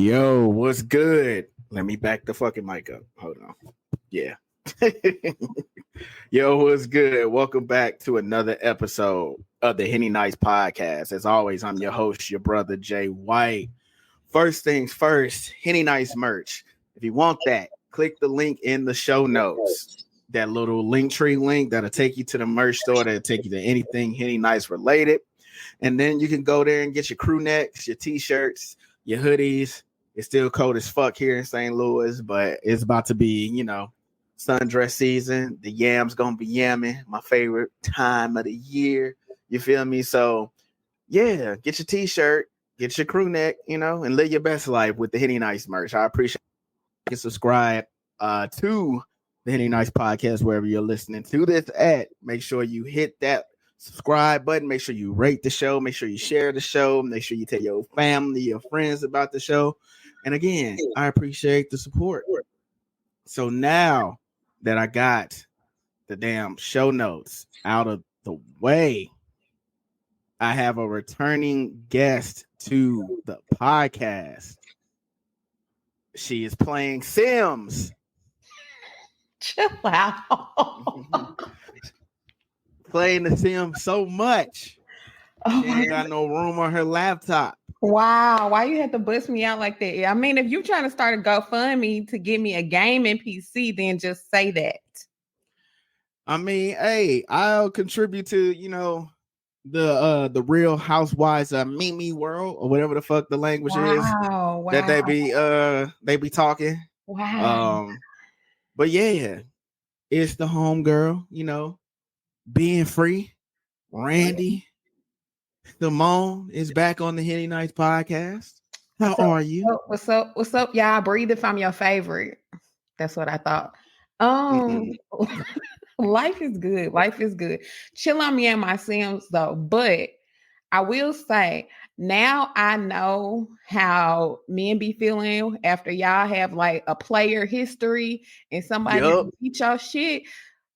Yo, what's good? Let me back the fucking mic up. Hold on. Yeah. Yo, what's good? Welcome back to another episode of the Henny Nice podcast. As always, I'm your host, your brother Jay White. First things first, Henny Nice merch. If you want that, click the link in the show notes. That little link tree link that'll take you to the merch store, that'll take you to anything Henny Nice related. And then you can go there and get your crew necks, your t-shirts, your hoodies. It's still cold as fuck here in St. Louis, but it's about to be, sundress season. The yam's gonna be yamming, my favorite time of the year. You feel me? So yeah, get your t-shirt, get your crew neck, and live your best life with the Henny Nice merch. I appreciate you can subscribe to the Henny Nice podcast wherever you're listening to this at. Make sure you hit that subscribe button. Make sure you rate the show. Make sure you share the show. Make sure you tell your family, your friends about the show. And again, I appreciate the support. So now that I got the damn show notes out of the way, I have a returning guest to the podcast. She is playing Sims. Chill out. Playing the Sims so much. She ain't got no room on her laptop. Wow. Why you had to bust me out like that? I mean, if you trying to start a GoFundMe to give me a gaming PC, then just say that. I mean, hey, I'll contribute to, the Real Housewives Mimi world or whatever the fuck the language is that they be talking. Wow. But yeah, it's the homegirl, being free. Randy Simone is back on the Henny Nice podcast. How are you? What's up, y'all? Breathe if I'm your favorite. That's what I thought. Life is good. Chill on me and my Sims though. But I will say, now I know how men be feeling after y'all have like a player history and somebody beat y'all shit.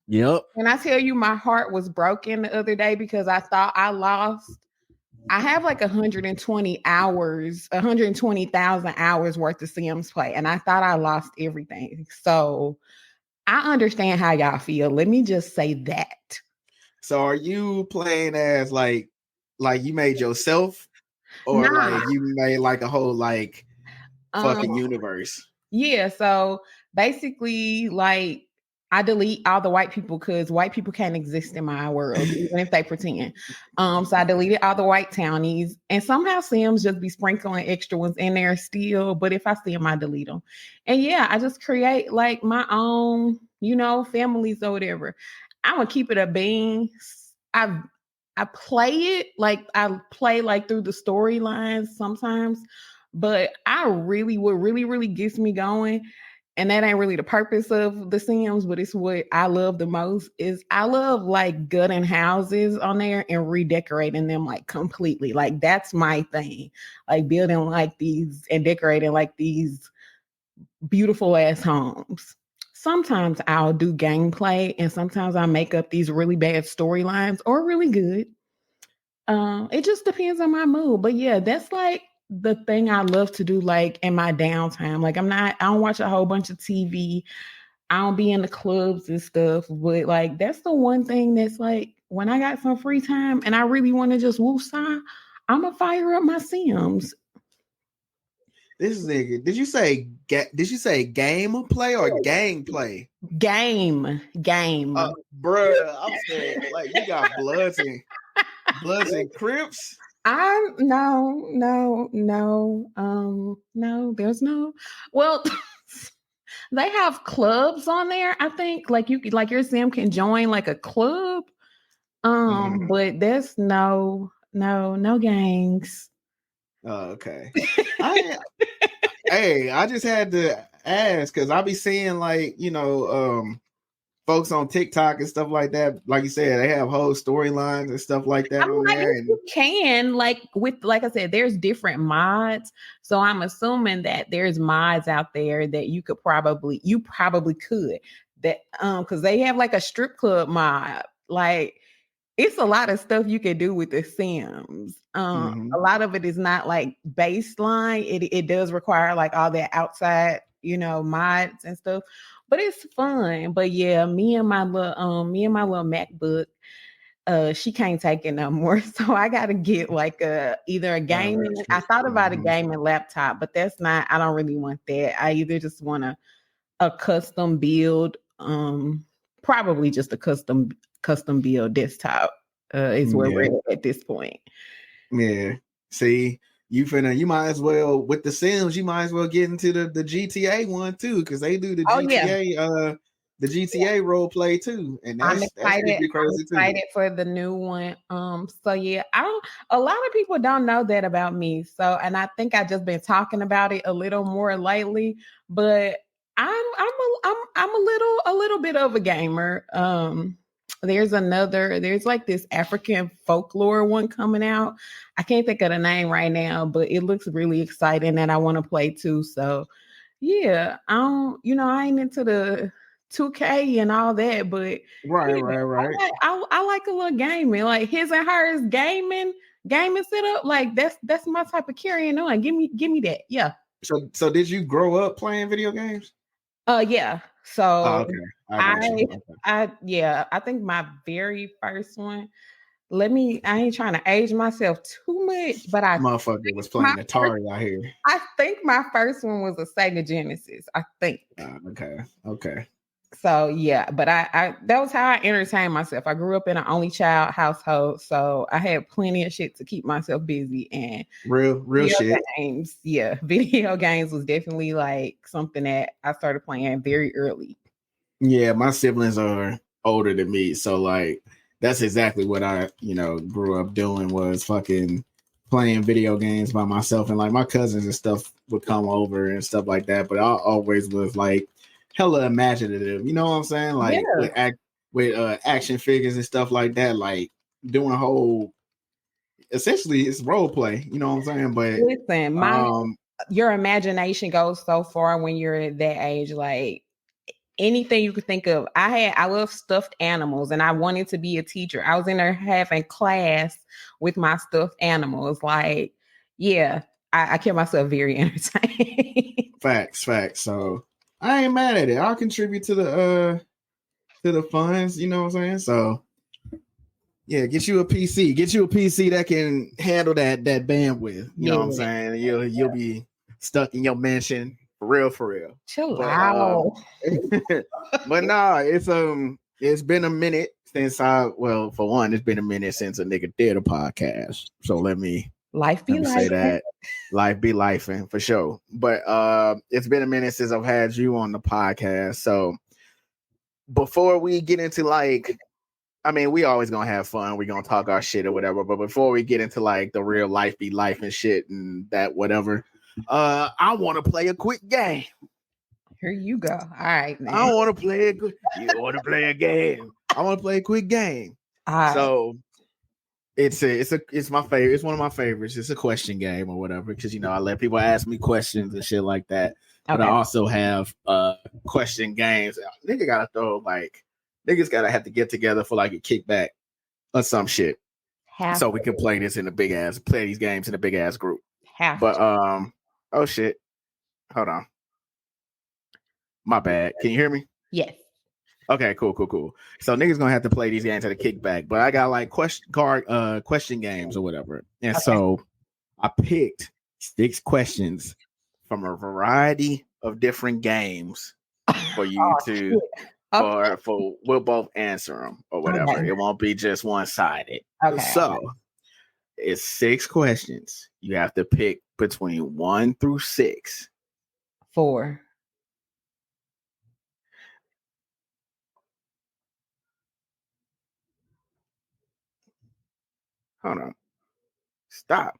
Yep. And I tell you, my heart was broken the other day because I thought I lost. I have like 120,000 hours worth of Sims play, and I thought I lost everything. So I understand how y'all feel. Let me just say that. So are you playing as like you made yourself, or like you made like a whole like fucking universe? Yeah. So basically, like, I delete all the white people because white people can't exist in my world, even if they pretend. So I deleted all the white townies, and somehow Sims just be sprinkling extra ones in there still. But if I see them, I delete them. And yeah, I just create like my own, families or whatever. I'm gonna keep it a bean. I play it like I play like through the storylines sometimes, but what really gets me going. And that ain't really the purpose of the Sims, but it's what I love the most is I love like gutting houses on there and redecorating them like completely. Like that's my thing. Like building like these and decorating like these beautiful ass homes. Sometimes I'll do gameplay and sometimes I make up these really bad storylines or really good. It just depends on my mood. But yeah, that's like the thing I love to do, like in my downtime. Like I don't watch a whole bunch of TV. I don't be in the clubs and stuff, but like that's the one thing that's like when I got some free time and I really want to just woosah, I'm gonna fire up my Sims. This nigga, did you say game play or gang play? Game. Bruh, I'm saying like you got Bloods and Crips. No, there's no. Well, they have clubs on there. I think like your Sim can join like a club. But there's no gangs. Oh, okay. I just had to ask because I be seeing like folks on TikTok and stuff like that. Like you said, they have whole storylines and stuff like that on there. And you can like I said, there's different mods. So I'm assuming that there's mods out there that you probably could that because they have like a strip club mod. Like it's a lot of stuff you can do with the Sims. A lot of it is not like baseline. It does require like all that outside, mods and stuff. But it's fun. But yeah, me and my little MacBook, she can't take it no more. So I gotta get like either a gaming. I thought about a gaming laptop, but I don't really want that. I either just want a custom build, probably just a custom build desktop is where we're at this point. Yeah. See, you might as well with the Sims, you might as well get into the GTA one too, because they do the GTA role play too, and that's pretty crazy too. I'm excited for the new one. So yeah, a lot of people don't know that about me. So, and I think I just been talking about it a little more lately, but I'm a little bit of a gamer. There's like this African folklore one coming out. I can't think of the name right now, but it looks really exciting and I want to play too. So yeah, I ain't into the 2K and all that, but right. I like a little gaming, like his and hers gaming setup. Like that's my type of carrying on. Give me that. Yeah. So did you grow up playing video games? Yeah. So okay. I think my very first one. I ain't trying to age myself too much, but motherfucker was playing Atari out here. I think my first one was a Sega Genesis. I think. Okay. So yeah, but I that was how I entertained myself. I grew up in an only child household, so I had plenty of shit to keep myself busy and real shit. Games, yeah, video games was definitely like something that I started playing very early. Yeah, my siblings are older than me, so like that's exactly what I grew up doing was fucking playing video games by myself, and like my cousins and stuff would come over and stuff like that. But I always was like hella imaginative, you know what I'm saying? Like with action figures and stuff like that, like doing a whole essentially it's role play, you know what I'm saying? But listen, your imagination goes so far when you're at that age, like anything you could think of. I love stuffed animals and I wanted to be a teacher. I was in there having class with my stuffed animals. Like, yeah, I kept myself very entertained. Facts. So I ain't mad at it. I'll contribute to the funds, you know what I'm saying? So yeah, get you a PC that can handle that bandwidth. You know what I'm saying? You'll be stuck in your mansion for real. Chill out. But nah, it's been a minute since for one, it's been a minute since a nigga did a podcast. So let me say that. Life be lifing for sure. But it's been a minute since I've had you on the podcast. So before we get into we always gonna have fun. We're gonna talk our shit or whatever. But before we get into like the real life be life and shit and that whatever, I want to play a quick game. Here you go. All right, man. I want to play you want to play a game. I want to play a quick game. So it's my favorite. It's one of my favorites. It's a question game or whatever because I let people ask me questions and shit like that. Okay. But I also have question games. Niggas gotta have to get together for like a kickback or some shit. So we can play these games in a big ass group. Oh shit. Hold on. My bad. Can you hear me? Yes. Okay, cool. So niggas gonna have to play these games at a kickback, but I got like question games or whatever. And so I picked 6 questions from a variety of different games for you to for we'll both answer them or whatever. Okay. It won't be just one-sided. Okay. So it's 6 questions. You have to pick between 1 through 6. 4. Hold on. Stop.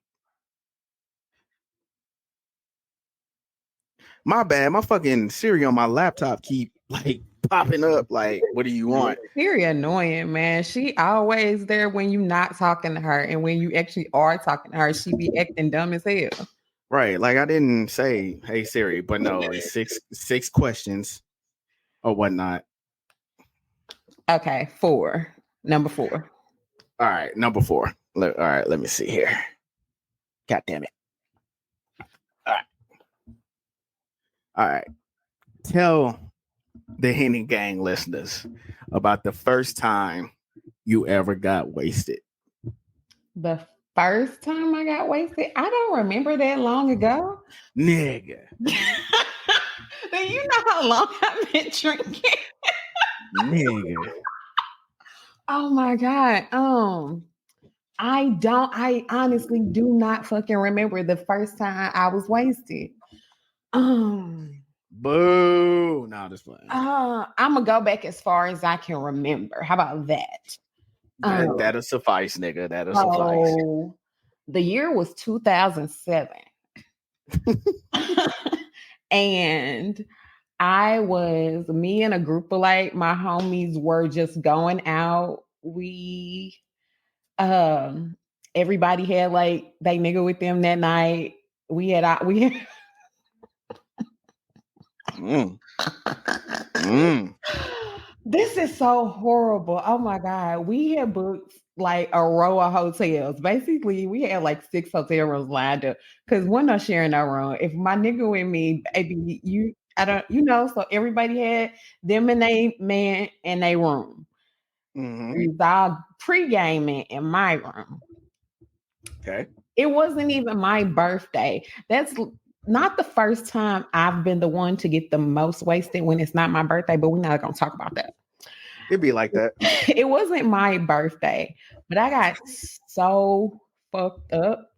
My bad. My fucking Siri on my laptop keep like popping up. Like, what do you want? Siri annoying, man. She always there when you not talking to her, and when you actually are talking to her, she be acting dumb as hell. Right. Like I didn't say, "Hey Siri," but no, it's 6 questions or whatnot. Okay, 4. Number 4. All right, number 4. All right, let me see here. God damn it. All right. Tell the Henny Gang listeners about the first time you ever got wasted. The first time I got wasted, I don't remember that long ago. Nigga. Do you know how long I've been drinking? Nigga. Oh my God. I honestly do not fucking remember the first time I was wasted. Boo. No, this one. I'm gonna go back as far as I can remember. How about that? That'll suffice, nigga. That'll suffice. So the year was 2007. And me and a group of like my homies were just going out. Everybody had like they nigga with them that night. We had This is so horrible. Oh my God. We had booked like a row of hotels. Basically, we had like 6 hotel rooms lined up because we're not sharing our room. If my nigga with me, baby, so everybody had them and they man in their room. Mm-hmm. We was all pre-gaming in my room. Okay. It wasn't even my birthday. That's not the first time I've been the one to get the most wasted when it's not my birthday, but we're not going to talk about that. It'd be like that. It wasn't my birthday, but I got so fucked up.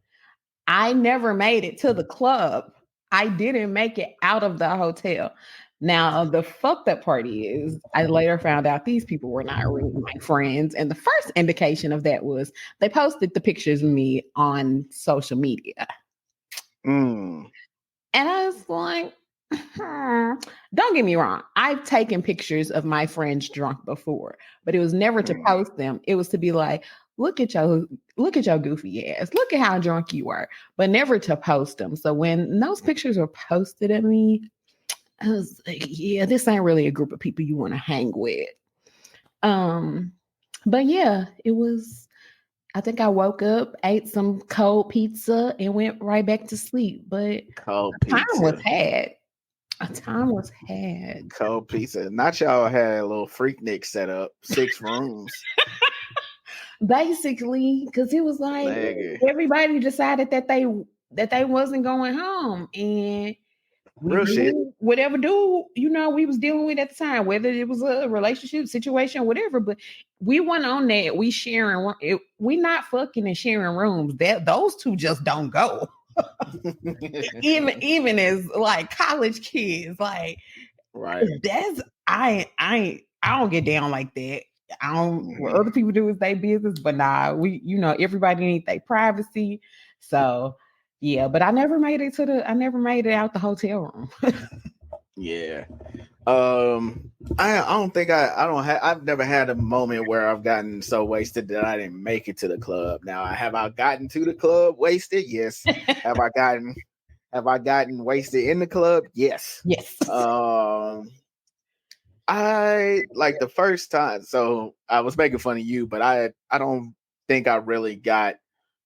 I never made it to the club. I didn't make it out of the hotel. Now, the fucked up part is I later found out these people were not really my friends. And the first indication of that was they posted the pictures of me on social media. And I was like, don't get me wrong. I've taken pictures of my friends drunk before, but it was never to post them. It was to be like, look at your goofy ass. Look at how drunk you were, but never to post them. So when those pictures were posted at me, I was like, yeah, this ain't really a group of people you want to hang with. But yeah, it was. I think I woke up, ate some cold pizza, and went right back to sleep. But cold time was had. A time was had. Cold pizza. Not y'all had a little Freaknik set up, 6 rooms. Basically, because it was like everybody decided that they wasn't going home, and real shit. Whatever dude we was dealing with at the time, whether it was a relationship situation, whatever. But we went on that. We not fucking and sharing rooms. That those two just don't go. even as like college kids, like right. That's I don't get down like that. I don't. What other people do is their business, but nah, everybody needs their privacy. So yeah, but I never made it out the hotel room. Yeah. I've never had a moment where I've gotten so wasted that I didn't make it to the club. Now, have I gotten to the club wasted? Yes. Have I gotten wasted in the club? Yes. Yes. I like the first time. So I was making fun of you, but I don't think I really got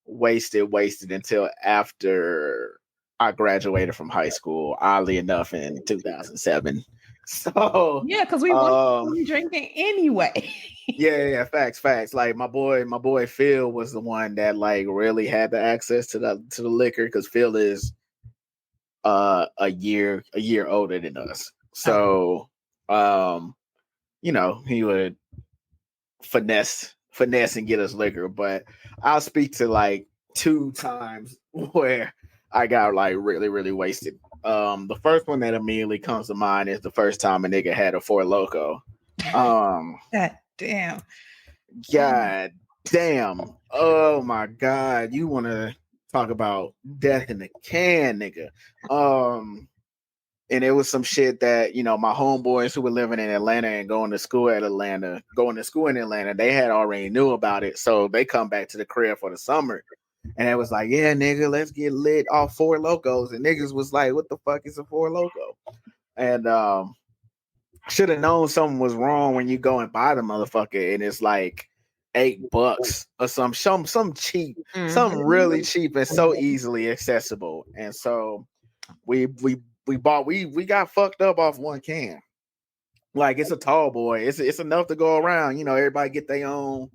wasted until after I graduated from high school, oddly enough, in 2007. So yeah, because we weren't drinking anyway. yeah, facts. Like my boy Phil was the one that like really had the access to the liquor because Phil is a year older than us. So he would finesse and get us liquor. But I'll speak to like 2 times where I got like really, really wasted. The first one that immediately comes to mind is the first time a nigga had a Four Loko. God damn. God damn. Oh my God. You want to talk about death in the can, nigga. And it was some shit that, my homeboys who were living in Atlanta and going to school in Atlanta, they had already knew about it. So they come back to the crib for the summer. And it was like, yeah, nigga, let's get lit off Four Lokos. And niggas was like, what the fuck is a Four Loko? And should have known something was wrong when you go and buy the motherfucker. And it's like $8 or some cheap, some really cheap and so easily accessible. And so we got fucked up off one can. Like, it's a tall boy. It's enough to go around. Everybody get their own,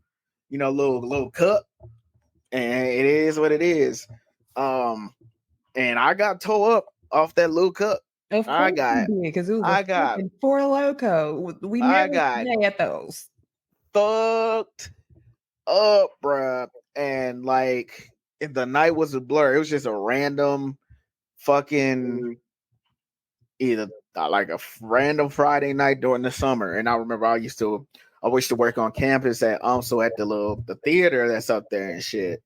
little cup, and it is what it is. And I got tore up off that little cup. Of course I got because it was Four Loko. We never had those. Fucked up, bruh. And like, if the night was a blur, it was just a random fucking either like a random Friday night during the summer. And I remember I used to work on campus at the theater that's up there and shit.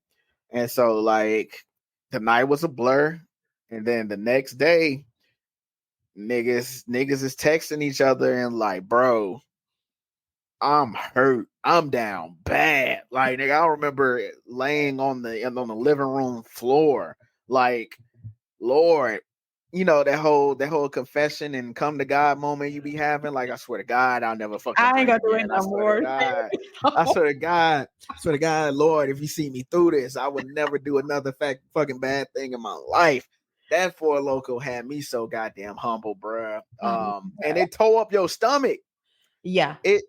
And so like the night was a blur, and then the next day, niggas is texting each other and like, bro, I'm hurt. I'm down bad. Like, nigga, I remember laying on the living room floor, like, Lord, that whole confession and come to God moment you be having. Like, I swear to God, I'll never fucking. I ain't gonna do it no more. I swear to God, Lord, if you see me through this, I would never do another fucking bad thing in my life. That Four Loko had me so goddamn humble, bruh. And it tore up your stomach. Yeah, it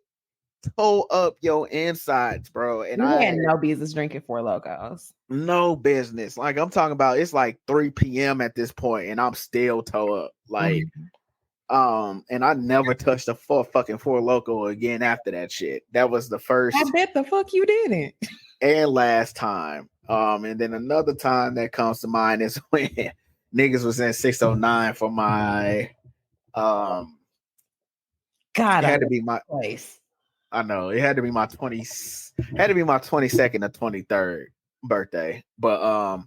tore up your insides, bro. And I had no business drinking Four Lokos. No business. Like, I'm talking about, it's like 3 p.m. at this point, and I'm still tore up. Like, and I never touched a fucking Four Loko again after that shit. That was the first. I bet the fuck you didn't. And last time. And then another time that comes to mind is when niggas was in 609 for my God, it had to be my place. I know it had to be my 22nd or 23rd birthday. But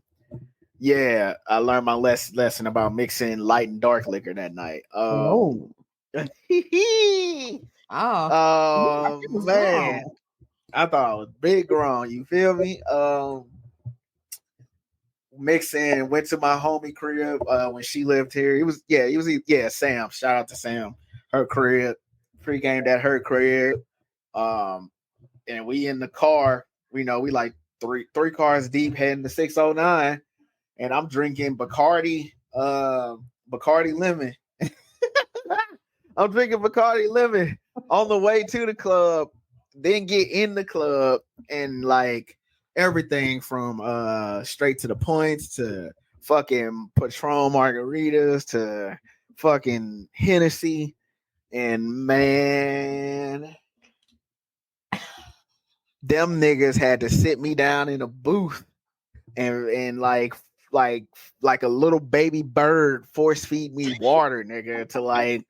yeah, I learned my lesson about mixing light and dark liquor that night. Oh man, wrong. I thought I was big grown. You feel me? Mixing, went to my homie crib when she lived here. It was Sam. Shout out to Sam. Her crib, pre-gamed at her crib. And we in the car. We like three cars deep heading to 609, and I'm drinking Bacardi lemon. I'm drinking Bacardi lemon on the way to the club, then get in the club, and like everything from straight to the points to fucking Patron margaritas to fucking Hennessy. And man, them niggas had to sit me down in a booth and like a little baby bird force feed me water, nigga, to like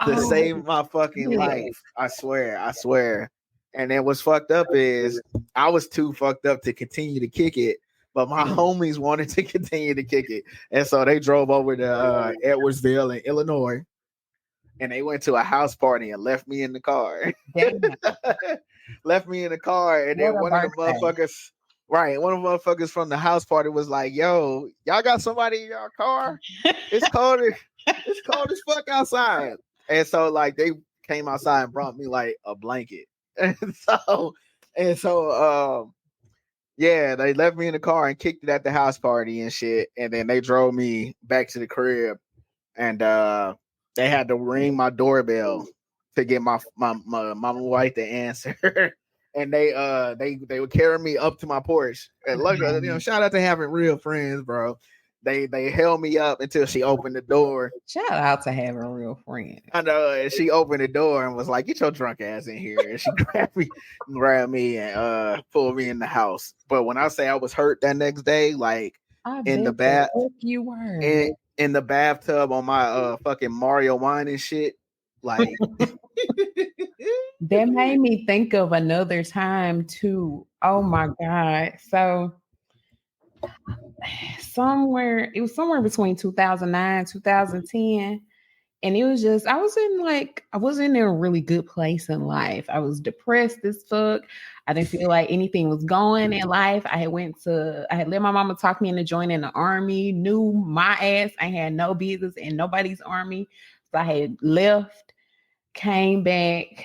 to save my fucking life. I swear. And then what's fucked up is I was too fucked up to continue to kick it, but my homies wanted to continue to kick it. And so they drove over to Edwardsville in Illinois, and they went to a house party and left me in the car. Left me in the car, and then one of the motherfuckers from the house party was like, "Yo, y'all got somebody in your car? It's cold as fuck outside." And so like they came outside and brought me like a blanket. And so yeah, they left me in the car and kicked it at the house party and shit. And then they drove me back to the crib, and they had to ring my doorbell to get my mama wife to answer. And they would carry me up to my porch. And luckily, shout out to having real friends, bro. They held me up until she opened the door. Shout out to having real friends. I know. And she opened the door and was like, "Get your drunk ass in here." And she grabbed me and pulled me in the house. But when I say I was hurt that next day, like in the bath, you were in the bathtub on my fucking Mario wine and shit, like that made me think of another time too. Oh my God. So it was somewhere between 2009, 2010. And it was just, I wasn't in a really good place in life. I was depressed as fuck. I didn't feel like anything was going in life. I had let my mama talk me into joining the army, knew my ass. I had no business in nobody's army. So I had left, came back,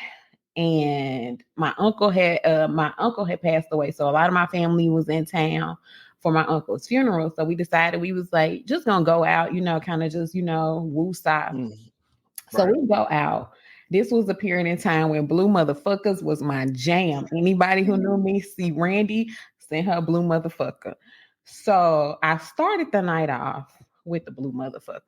and my uncle had passed away, so a lot of my family was in town for my uncle's funeral. So we decided we was like just gonna go out, kind of just woo style. So we go out. This was a period in time when Blue Motherfuckers was my jam. Anybody who knew me, see Randi, sent her Blue Motherfucker. So I started the night off with the Blue Motherfucker.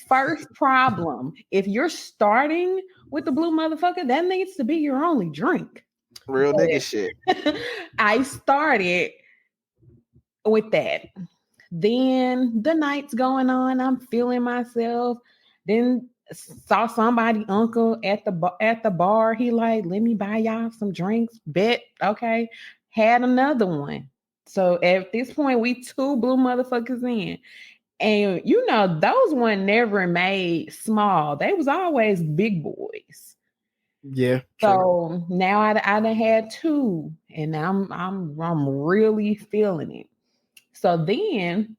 First problem, if you're starting with the Blue Motherfucker, that needs to be your only drink. Real nigga shit. I started with that. Then the night's going on. I'm feeling myself. Then saw somebody uncle at the bar. He like, let me buy y'all some drinks. Bet. Okay. Had another one. So at this point, we 2 Blue Motherfuckers in. And those one never made small. They was always big boys. Yeah. So now I done had 2, and I'm really feeling it. So then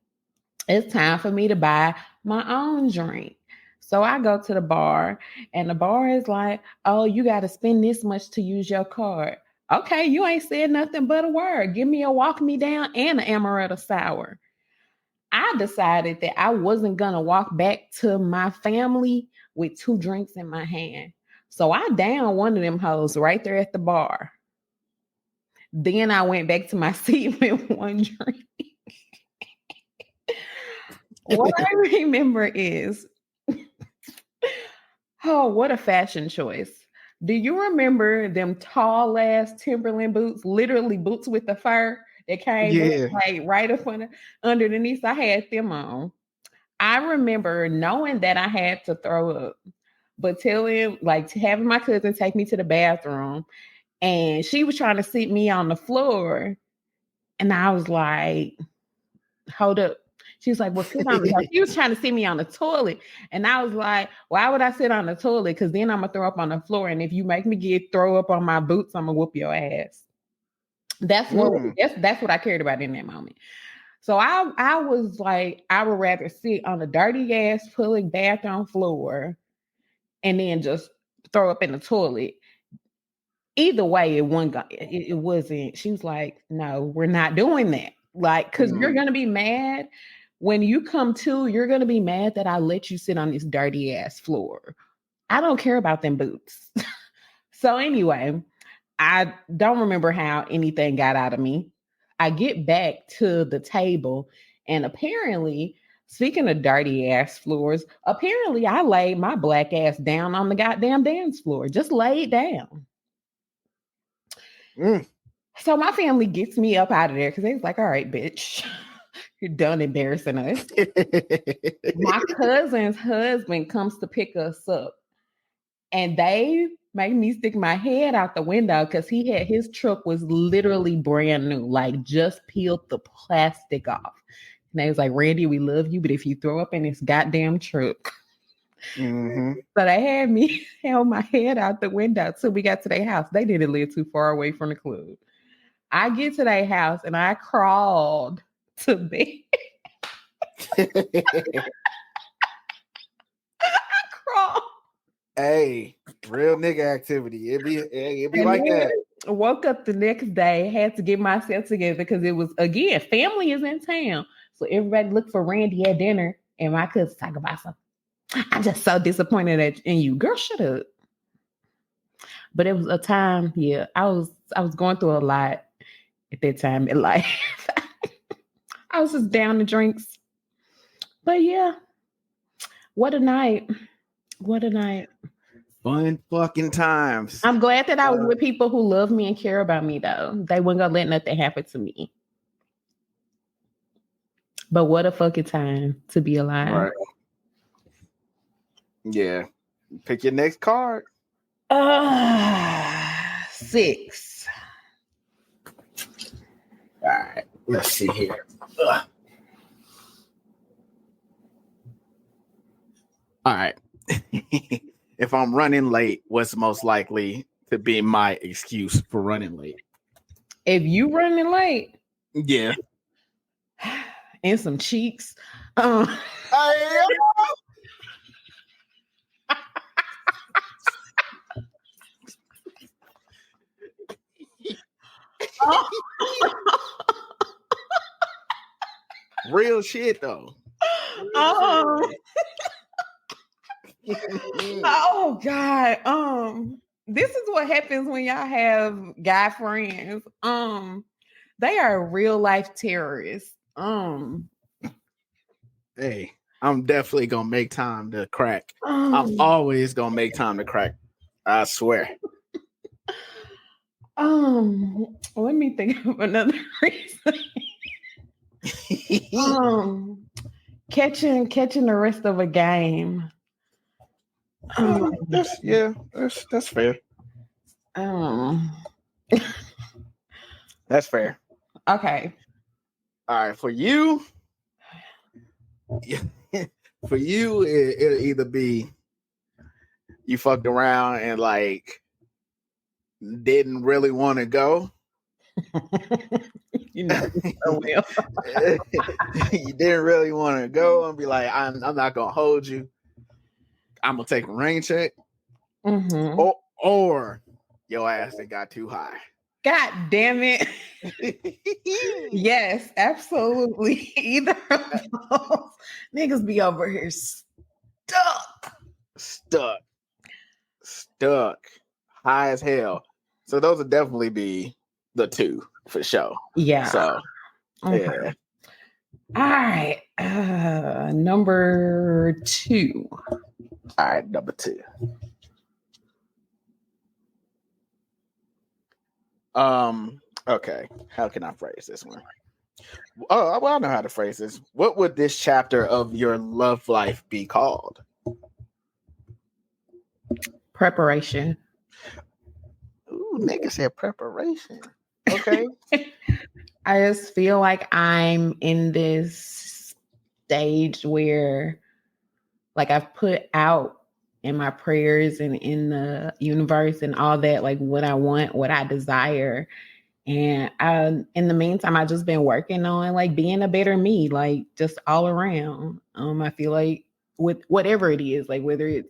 it's time for me to buy my own drink. So I go to the bar, and the bar is like, oh, you got to spend this much to use your card. Okay, you ain't said nothing but a word. Give me a walk me down and an amaretto sour. I decided that I wasn't going to walk back to my family with 2 drinks in my hand. So I downed one of them hoes right there at the bar. Then I went back to my seat with 1 drink. What I remember is, oh, what a fashion choice. Do you remember them tall ass Timberland boots, literally boots with the fur that came up, like right up underneath? I had them on. I remember knowing that I had to throw up, but having my cousin take me to the bathroom, and she was trying to sit me on the floor. And I was like, hold up. She was like, well, sit on the She was trying to sit me on the toilet. And I was like, why would I sit on the toilet? Because then I'm going to throw up on the floor. And if you make me throw up on my boots, I'm going to whoop your ass. That's what I cared about in that moment. So I was like, I would rather sit on the dirty ass public bathroom floor and then just throw up in the toilet. Either way, it wasn't. She was like, no, we're not doing that. Like, because you're going to be mad. When you come to, you're going to be mad that I let you sit on this dirty ass floor. I don't care about them boots. So anyway, I don't remember how anything got out of me. I get back to the table, and apparently, speaking of dirty ass floors, apparently I laid my black ass down on the goddamn dance floor. Just laid down. So my family gets me up out of there because they was like, all right, bitch, you're done embarrassing us. My cousin's husband comes to pick us up, and they made me stick my head out the window because his truck was literally brand new, like just peeled the plastic off. And they was like, Randi, we love you, but if you throw up in this goddamn truck. So they had me held my head out the window till we got to their house. They didn't live too far away from the club. I get to their house and I crawled to bed. I crawled. Hey, real nigga activity. It'd be like that. Woke up the next day, had to get myself together because it was, again, family is in town. So everybody looked for Randi at dinner, and my cousin talk about something. I'm just so disappointed in you. Girl, shut up. But it was a time, I was going through a lot at that time in life. I was just down to drinks. But yeah, what a night. What a night. Fun fucking times. I'm glad that I was with people who love me and care about me, though. They weren't going to let nothing happen to me. But what a fucking time to be alive. Right. Yeah. Pick your next card. 6. All right. Let's see here. All right. If I'm running late, what's most likely to be my excuse for running late? If you running late, yeah, and some cheeks. Real shit though. Oh God. This is what happens when y'all have guy friends. They are real life terrorists. Hey, I'm definitely gonna make time to crack. I'm always gonna make time to crack. I swear. Let me think of another reason. Catching the rest of a game. That's fair. That's fair. Okay. All right, for you, it'll either be you fucked around and like didn't really want to go. You know so well. You didn't really want to go and be like, I'm not gonna hold you. I'm gonna take a rain check. Mm-hmm. Or your ass that got too high. God damn it. Yes, absolutely. Either of those. Niggas be over here stuck. High as hell. So those would definitely be the two for sure. Yeah. So okay. Yeah. All right. Number 2. All right, number 2. Okay. How can I phrase this one? Oh, well, I know how to phrase this. What would this chapter of your love life be called? Preparation. Ooh, nigga said preparation. Okay. I just feel like I'm in this stage where like I've put out in my prayers and in the universe and all that, like what I want, what I desire. And in the meantime, I've just been working on like being a better me, like just all around. I feel like with whatever it is, like whether it's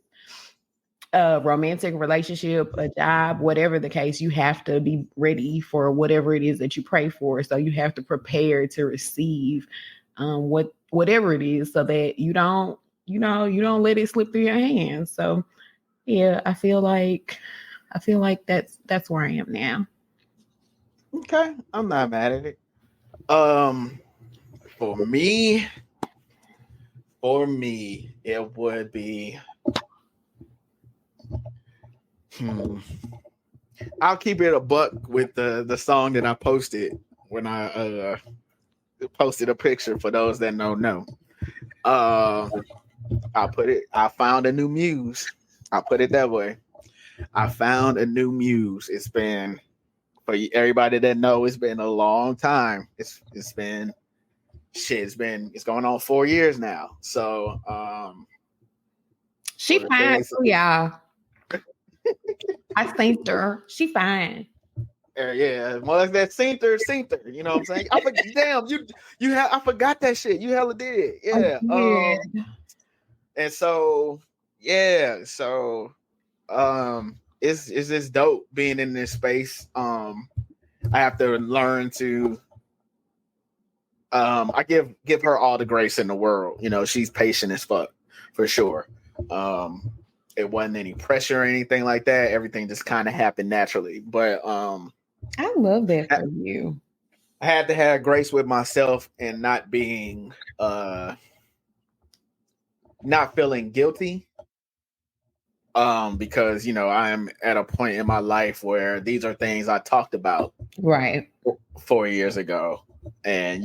a romantic relationship, a job, whatever the case, you have to be ready for whatever it is that you pray for. So you have to prepare to receive whatever it is, so that you don't let it slip through your hands. So yeah, I feel like that's where I am now. Okay, I'm not mad at it. For me, it would be. I'll keep it a buck with the song that I posted when I posted a picture for those that don't know. I found a new muse. I'll put it that way. I found a new muse. It's been, for everybody that know, it's been a long time. It's been shit. It's going on 4 years now. So she fine too, y'all. I seen her. She fine. Yeah, well, that's that Sainter. You know what I'm saying? Damn, I forgot that shit. You hella did. Yeah. And so yeah, it's just dope being in this space. I have to learn to I give her all the grace in the world. You know, she's patient as fuck for sure. It wasn't any pressure or anything like that. Everything just kind of happened naturally. But I love that for you. I had to have grace with myself and not being not feeling guilty. Because I am at a point in my life where these are things I talked about right 4 years ago, and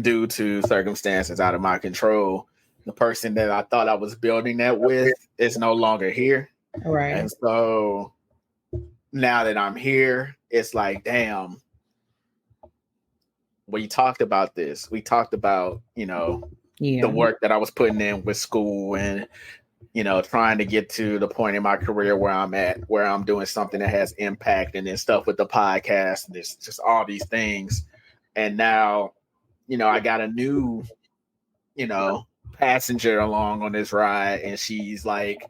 due to circumstances out of my control, the person that I thought I was building that with is no longer here. Right. And so now that I'm here, it's like, damn, we talked about this. We talked about, the work that I was putting in with school and, trying to get to the point in my career where I'm at, where I'm doing something that has impact, and then stuff with the podcast and it's just all these things. And now, I got a new, passenger along on this ride, and she's like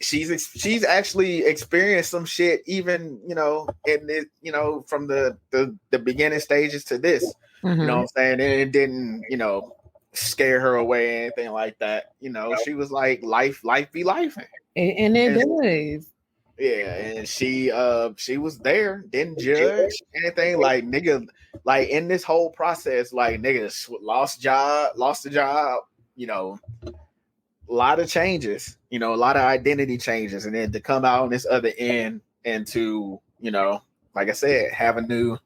she's actually experienced some shit, even in this, from the beginning stages to this. You know what I'm saying? And it didn't, scare her away or anything like that. She was like, life be life. And it does. Yeah, and she was there, didn't judge anything. Like, nigga, like in this whole process, like, niggas lost the job, a lot of changes, a lot of identity changes, and then to come out on this other end and to, like I said, have a new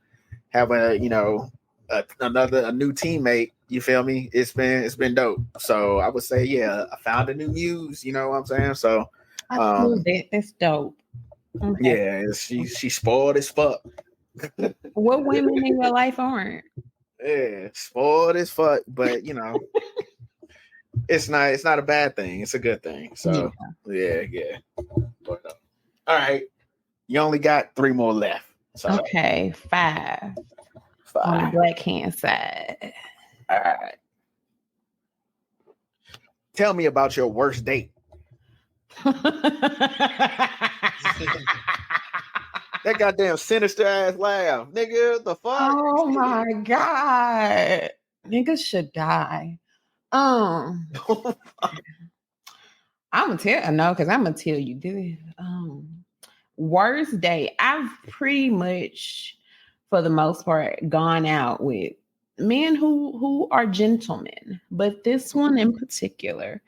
teammate. You feel me? It's been dope. So I would say, yeah, I found a new muse. You know what I'm saying? So I feel that. That's dope. Yeah, she spoiled as fuck. What women in your life aren't? Yeah, spoiled as fuck, but it's not a bad thing. It's a good thing. So yeah. But, all right, you only got 3 more left. So. Okay, 5 on the black hand side. All right. Tell me about your worst date. That goddamn sinister ass laugh, nigga. The fuck? Oh my god, niggas should die. I'm gonna tell you this. Worst date. I've pretty much, for the most part, gone out with men who are gentlemen, but this one in particular,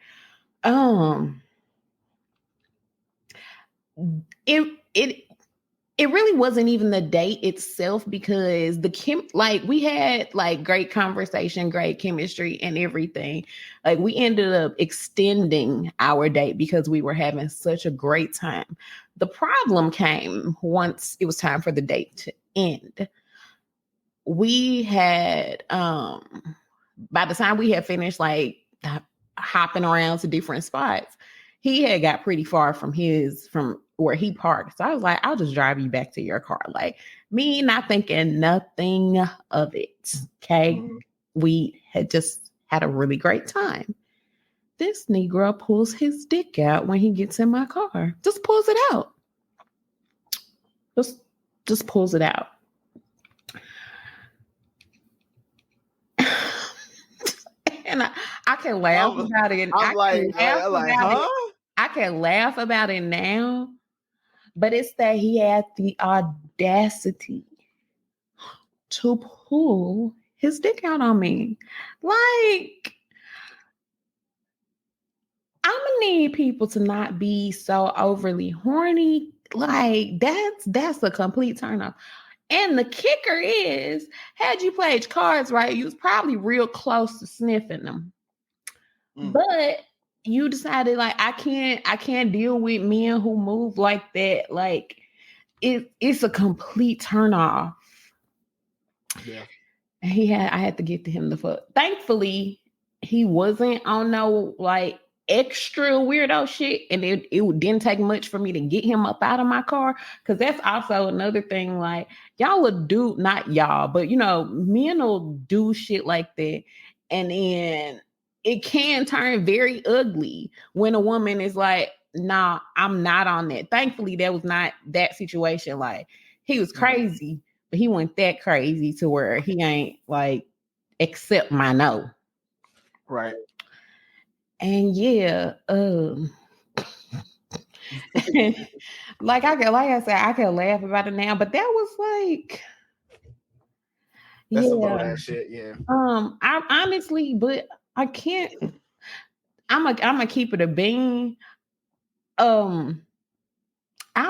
it really wasn't even the date itself, because we had like great conversation, great chemistry and everything. Like, we ended up extending our date because we were having such a great time. The problem came once it was time for the date to end. We had, by the time we had finished like hopping around to different spots, he had got pretty far from where he parked. So I was like, I'll just drive you back to your car. Like, me not thinking nothing of it. Okay. Mm-hmm. We had just had a really great time. This Negro pulls his dick out when he gets in my car. Just pulls it out. Just pulls it out. And I can laugh about it. I can laugh about it now, but it's that he had the audacity to pull his dick out on me. Like, I'm gonna need people to not be so overly horny. Like, that's a complete turn off. And the kicker is, had you played cards right, you was probably real close to sniffing them. But you decided, like, I can't deal with men who move like that. Like, it's a complete turn off. Yeah. And I had to get to him the fuck. Thankfully, he wasn't on no like extra weirdo shit, and it didn't take much for me to get him up out of my car, because that's also another thing. Like, y'all would do, not y'all, but men will do shit like that, and then it can turn very ugly when a woman is like, nah, I'm not on that. Thankfully, that was not that situation. Like, he was crazy, but he went that crazy to where he ain't like accept my no. Right. And yeah, like I said, I can laugh about it now, but that was like, that's some bullshit shit, yeah. I honestly, but I can't. I'm gonna keep it a bean. I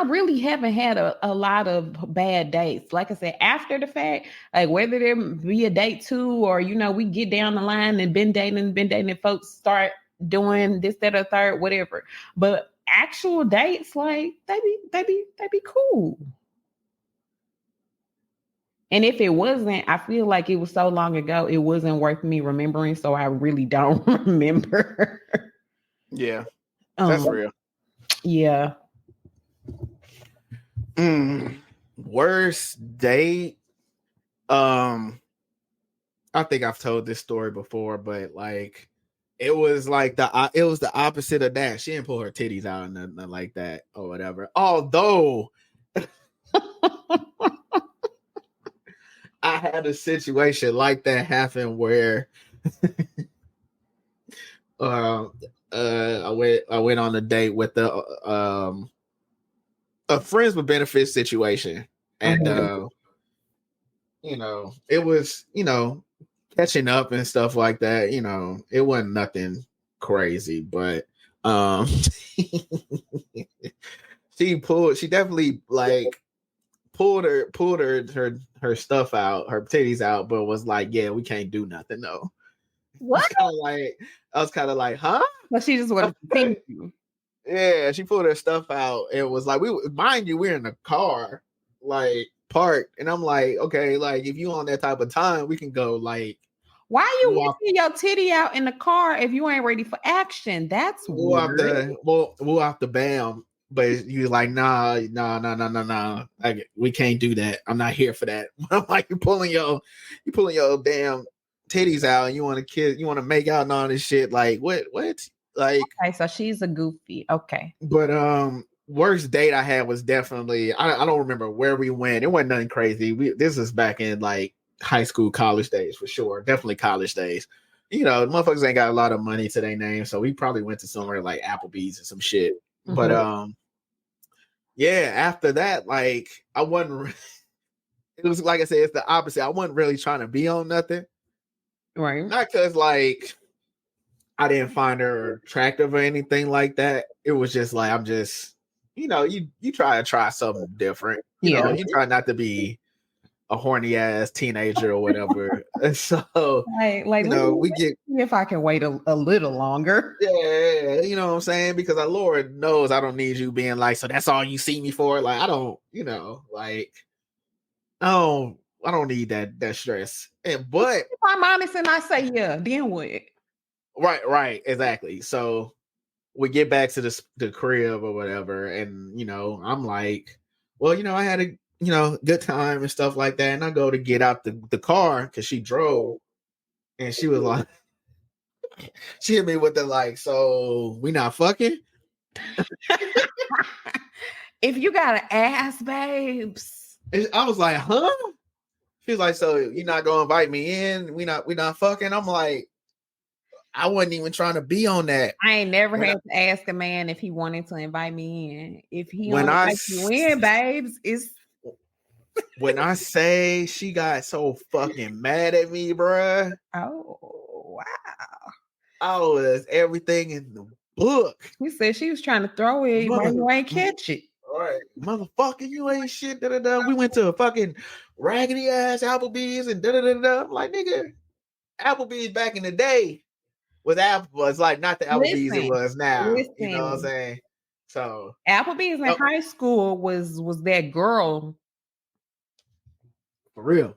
really haven't had a lot of bad dates. Like I said, after the fact, like whether there be a date 2 or we get down the line and been dating, and folks start doing this, that, or third, whatever. But actual dates, like they be cool. And if it wasn't, I feel like it was so long ago, it wasn't worth me remembering. So I really don't remember. Yeah, that's real. Yeah. Worst date. I think I've told this story before, but like, it was like it was the opposite of that. She didn't pull her titties out and nothing like that or whatever. Although I had a situation like that happen where I went on a date with a friends with benefits situation, and it was catching up and stuff like that. It wasn't nothing crazy, but she definitely like pulled her stuff out, her titties out, but was like, yeah, we can't do nothing though. What? I was kind of like, huh? But she just wanted to ping you. Yeah, she pulled her stuff out. It was like, mind you, we're in the car, like parked, and I'm like, okay, like if you on that type of time, we can go like. Why are you whipping your titty out in the car if you ain't ready for action? That's weird. We'll off the bam, but you like, nah. We can't do that. I'm not here for that. I'm like, you pulling your damn titties out, and you want to kiss, you want to make out and all this shit. Like what? Like, okay, so she's a goofy. Okay, but worst date I had was definitely I don't remember where we went. It wasn't nothing crazy. This is back in like high school, college days for sure. Definitely college days. Motherfuckers ain't got a lot of money to their name, so we probably went to somewhere like Applebee's or some shit. Mm-hmm. But yeah, after that, like I wasn't. It was like I said, it's the opposite. I wasn't really trying to be on nothing, right? Not because like I didn't find her attractive or anything like that. It was just like I'm just, you try something different. You try not to be a horny ass teenager or whatever. So we get if I can wait a little longer. Yeah, you know what I'm saying? Because our Lord knows I don't need you being like, so that's all you see me for. Like I don't, like I don't need that stress. But if I'm honest and I say yeah, then what? Right, exactly. So we get back to the crib or whatever, and I'm like, well, I had a good time and stuff like that, and I go to get out the car because she drove, and she was like, she hit me with the like, so we not fucking. If you got an ass, babes, I was like, huh? She was like, so you're not gonna invite me in? We not fucking. I'm like, I wasn't even trying to be on that. I ain't never had to ask a man if he wanted to invite me in. If he don't invite you in, babes, it's when I say she got so fucking mad at me, bruh. Oh wow. I was everything in the book. He said she was trying to throw it, but you ain't catch it. All right, motherfucker, you ain't shit. Da, da, da. We went to a fucking raggedy ass Applebee's and da da da da. I'm like, nigga, Applebee's back in the day was like not the Applebee's it was now. You know what I'm saying? So Applebee's in high school was that girl. For real.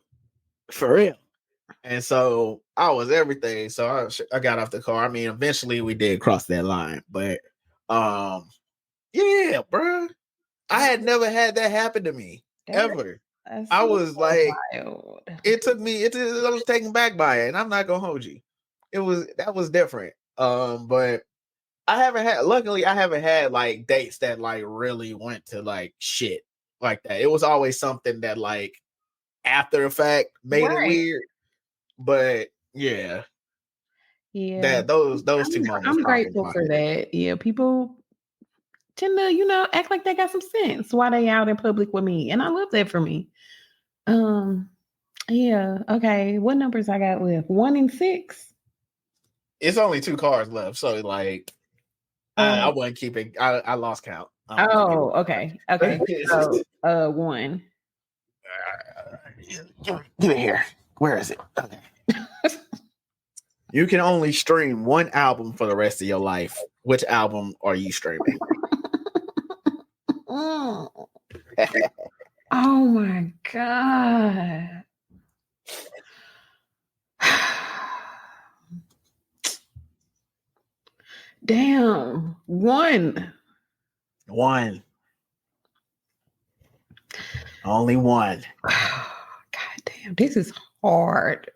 And so I was everything. So I got off the car. I mean, eventually we did cross that line, but yeah, bro. I had never had that happen to me ever. I was like, wild. I was taken back by it, and I'm not gonna hold you. That was different. But luckily I haven't had like dates that like really went to like shit like that. It was always something that like after the fact made it weird. But yeah. Those two moments. I'm grateful for that. Yeah, people tend to, act like they got some sense while they out in public with me. And I love that for me. Yeah. Okay. What numbers I got left? 1 and 6. It's only 2 cards left. So like I wasn't keeping I lost count. Okay. Okay. So 1. Give it here. Where is it? Okay. You can only stream 1 album for the rest of your life. Which album are you streaming? Oh my God. Damn. 1. Only 1. God damn, this is hard.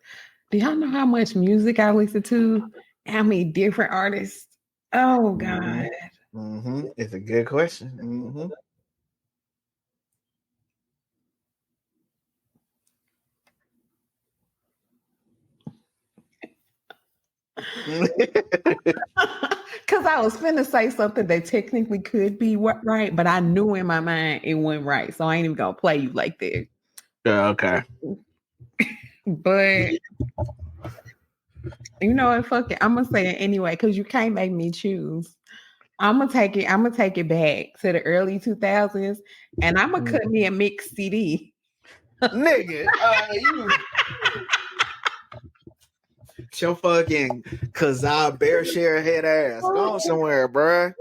Do y'all know how much music I listen to How many different artists? Oh God. It's a good question. Because I was finna say something that technically could be right, but I knew in my mind it wasn't right. So I ain't even gonna play you like that. Yeah, okay. But you know what? Fuck it. I'm gonna say it anyway, because you can't make me choose. I'm gonna take it back to the early 2000s, and I'm gonna cut me a mixed CD. Nigga, you your fucking Kazaa bear share head ass. Go somewhere, bruh.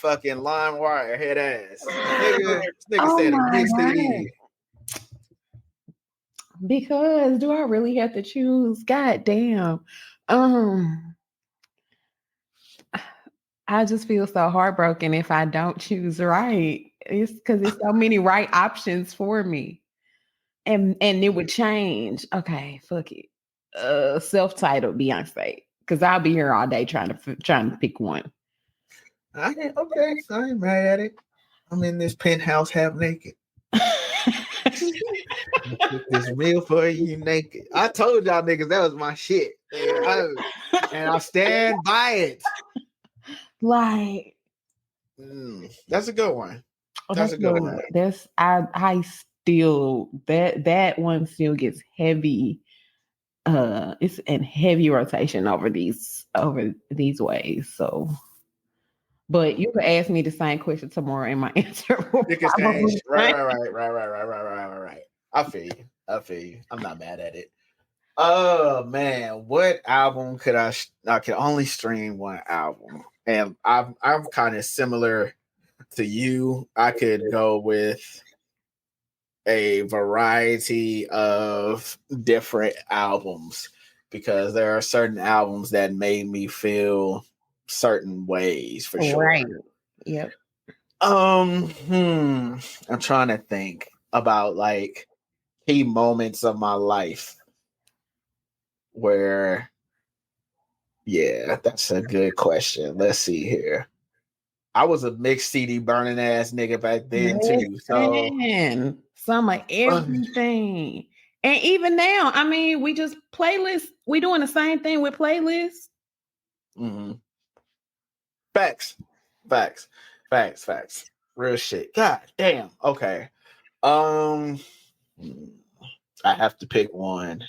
Fucking line wire head ass. Nigga said a big CD. Because do I really have to choose? God damn. I just feel so heartbroken if I don't choose right. It's because there's so many right options for me. And it would change. Okay, fuck it. Self-titled Beyonce. Because I'll be here all day trying to pick one. Okay, so I ain't mad at it. I'm in this penthouse half naked. This meal for you naked. I told y'all niggas that was my shit. And I stand by it. Like that's a good one. That's a good one. I still that one still gets heavy. It's in heavy rotation over these ways. So, but you could ask me the same question tomorrow, and my answer will probably right. I feel you. I'm not mad at it. Oh man, what album could I could only stream one album, and I'm kind of similar to you. I could go with a variety of different albums because there are certain albums that made me feel certain ways for sure. Right. Yep. I'm trying to think about like key moments of my life where that's a good question. Let's see here. I was a mixed CD burning ass nigga back then too. So some of everything. And even now, I mean, we just playlists. We doing the same thing with playlists. Facts. Real shit. God damn. Okay. I have to pick one.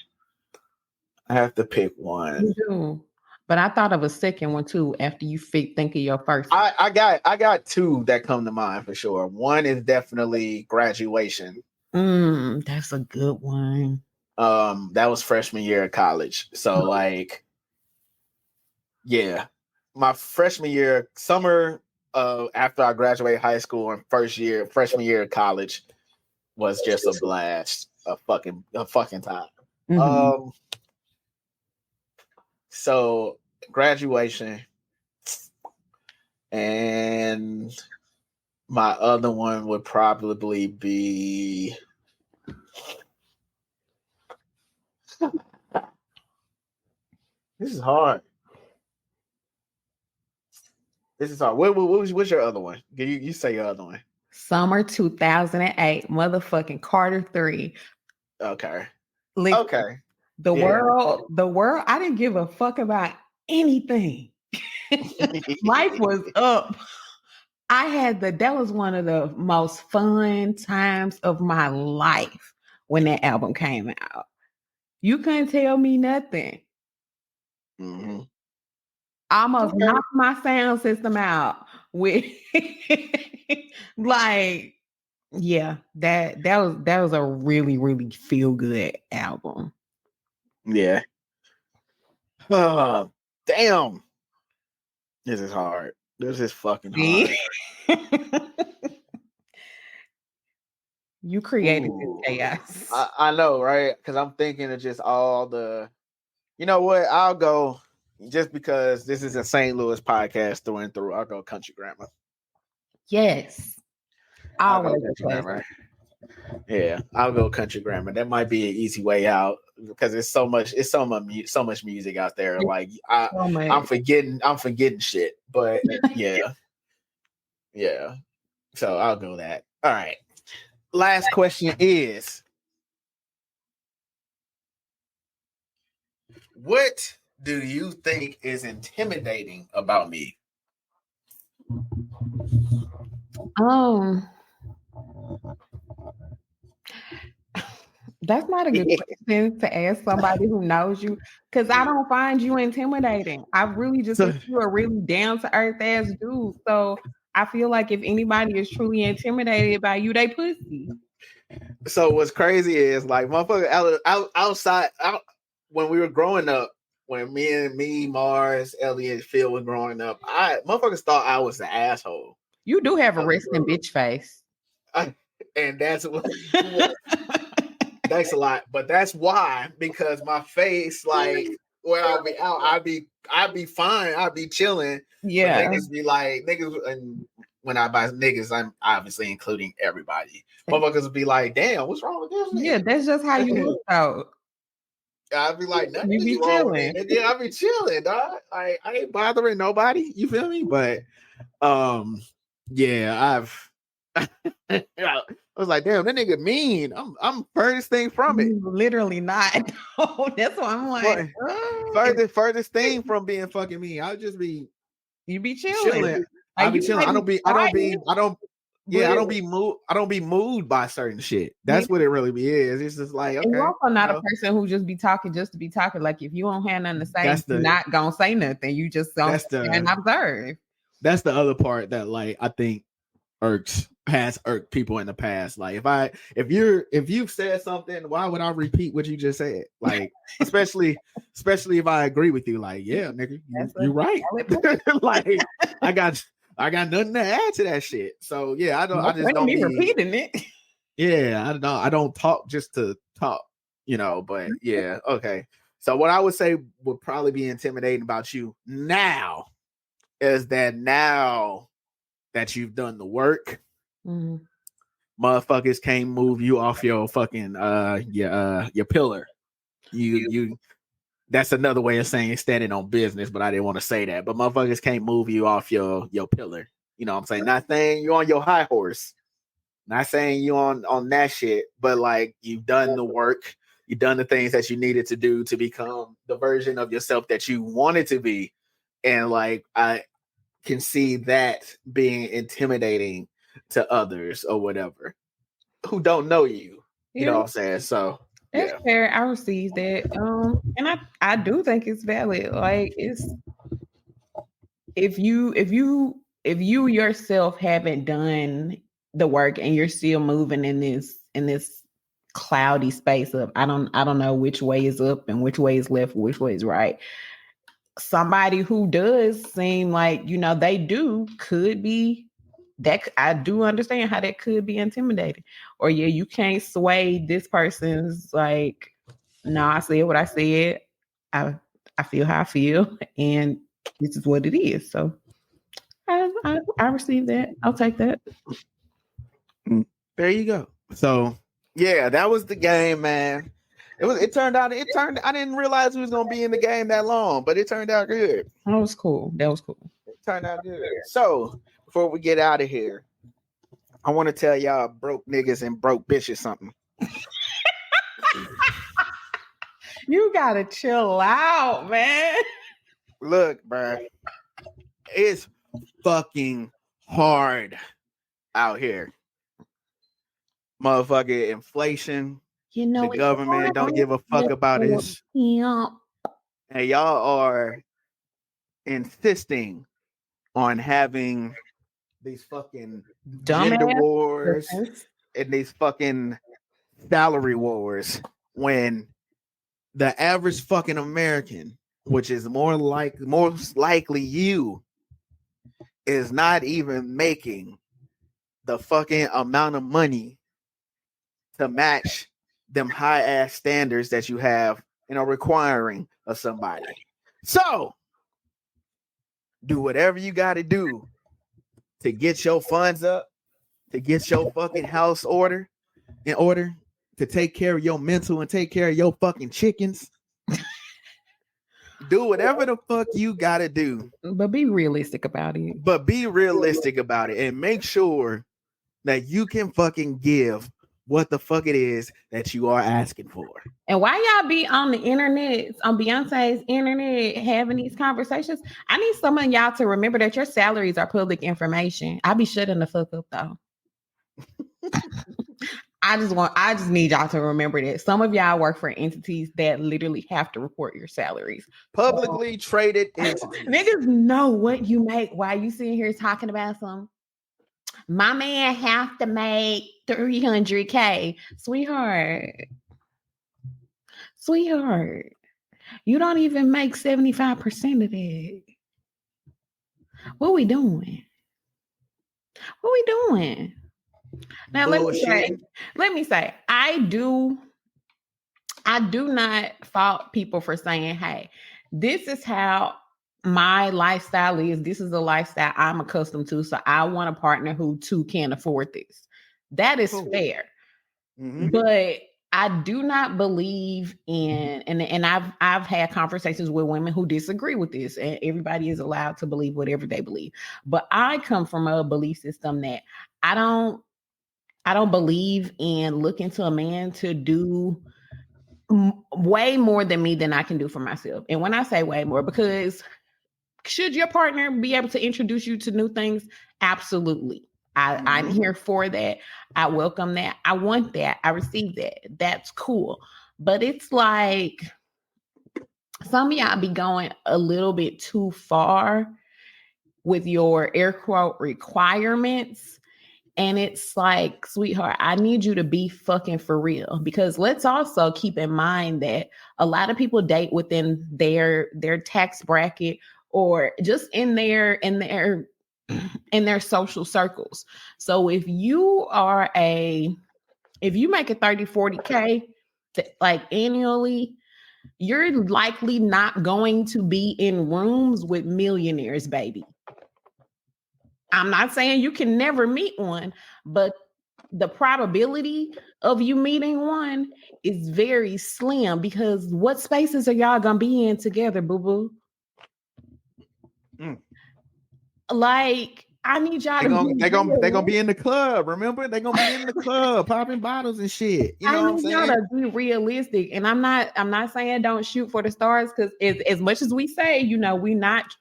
You do. But I thought of a second one too after you think of your first one. I got two that come to mind for sure. One is definitely Graduation. That's a good one. That was freshman year of college. So like, yeah, my freshman year, summer after I graduated high school and freshman year of college was just a blast, a fucking time. So Graduation, and my other one would probably be this is hard. What's your other one? You say your other one. Summer 2008, motherfucking Carter 3. Okay. Okay. The world, I didn't give a fuck about anything. Life was up. That was one of the most fun times of my life when that album came out. You couldn't tell me nothing. I almost knocked my sound system out with like, yeah, that was a really, really feel good album. Yeah. Oh, damn. This is hard. This is fucking hard. You created this chaos. I know, right? Because I'm thinking of just all the. You know what? I'll go just because this is a St. Louis podcast through and through. I'll go Country Grammar. Yes. I'll go Country Grammar. Yeah, I'll go country grammar. That might be an easy way out because it's so much music out there. Like So much. I'm forgetting shit. But yeah, yeah. So I'll go that. All right. Last question is, what do you think is intimidating about me? That's not a good question to ask somebody who knows you, because I don't find you intimidating. I really just think you're a really down to earth ass dude. So I feel like if anybody is truly intimidated by you, they pussy. So what's crazy is like motherfucker outside when we were growing up, when me, Mars, Elliot, Phil was growing up, motherfuckers thought I was the asshole. You do have a resting bitch face. And that's what thanks a lot. But that's why, because my face, like when I'll be out, I'd be fine, I'd be chilling. Yeah. But niggas be like and when I buy niggas, I'm obviously including everybody. Motherfuckers would be like, damn, what's wrong with this nigga? Yeah, that's just how you look out. I'd be like, nothing you be chilling. Yeah, I'd be chilling, dog. I ain't bothering nobody. You feel me? But yeah, I was like, damn, that nigga mean. I'm furthest thing from it. Literally not. That's why I'm like, furthest thing from being fucking mean. I'll just be you be chilling. I be chilling. I don't be moved by certain shit. That's what it really is. It's just like, okay. And you're also not a person who just be talking just to be talking. Like if you don't have nothing to say, you're not gonna say nothing. You just don't and observe. That's the other part that like I think has irked people in the past. Like if you've said something, why would I repeat what you just said? Like especially if I agree with you. Like, yeah, nigga, you're right. Like I got nothing to add to that shit. So yeah, I just don't be repeating it. Yeah, I don't talk just to talk, but yeah, okay. So what I would say would probably be intimidating about you now is that now that you've done the work, motherfuckers can't move you off your fucking your pillar. You that's another way of saying standing on business, but I didn't want to say that. But motherfuckers can't move you off your pillar. You know what I'm saying? Not saying you're on your high horse. Not saying you on that shit, but like you've done the work, you've done the things that you needed to do to become the version of yourself that you wanted to be. And like I can see that being intimidating to others or whatever who don't know you. You know what I'm saying? So that's fair. I receive that. And I do think it's valid. Like it's if you yourself haven't done the work and you're still moving in this cloudy space of I don't know which way is up and which way is left, which way is right. Somebody who does seem like, they could be that. I do understand how that could be intimidating. Or yeah, you can't sway this person's like, no, I said what I said. I feel how I feel, and this is what it is. So I receive that. I'll take that. There you go. So yeah, that was the game, man. It turned out. I didn't realize we was gonna be in the game that long, but it turned out good. That was cool. It turned out good. So before we get out of here, I want to tell y'all broke niggas and broke bitches something. You gotta chill out, man. Look, bro, it's fucking hard out here. Motherfucking inflation. The government don't give a fuck about this. Yeah. And y'all are insisting on having these fucking gender wars and these fucking salary wars when the average fucking American, which is most likely you, is not even making the fucking amount of money to match them high ass standards that you have and are requiring of somebody. So do whatever you got to do to get your funds up, to get your fucking house order, in order to take care of your mental and take care of your fucking chickens. Do whatever the fuck you gotta do. But be realistic about it. But be realistic about it and make sure that you can fucking give what the fuck it is that you are asking for. And why y'all be on the internet, on Beyonce's internet, having these conversations? I need some of y'all to remember that your salaries are public information. I be shutting the fuck up though. I just need y'all to remember that some of y'all work for entities that literally have to report your salaries. Publicly traded entities. Niggas know what you make. Why you sitting here talking about some? My man have to make $300K, sweetheart. You don't even make 75% of that. What we doing? Now let me say, I do not fault people for saying, hey, this is how my lifestyle is. This is a lifestyle I'm accustomed to. So I want a partner who too can't afford this. That is fair. Mm-hmm. But I do not believe in, and I've had conversations with women who disagree with this, and everybody is allowed to believe whatever they believe. But I come from a belief system that I don't believe in looking to a man to do way more than me than I can do for myself. And when I say way more, because should your partner be able to introduce you to new things? Absolutely. I'm here for that. I welcome that. I want that. I receive that. That's cool. But it's like some of y'all be going a little bit too far with your air quote requirements. And it's like, sweetheart, I need you to be fucking for real. Because let's also keep in mind that a lot of people date within their tax bracket or just in their social circles. So if you make a 30, 40K like annually, you're likely not going to be in rooms with millionaires, baby. I'm not saying you can never meet one, but the probability of you meeting one is very slim because what spaces are y'all gonna be in together, boo-boo? Like, I need y'all they're gonna be in the club. Remember, they're gonna be in the club popping bottles and shit. You know what I'm saying? Y'all to be realistic, and I'm not saying don't shoot for the stars because as much as we say, you know, we not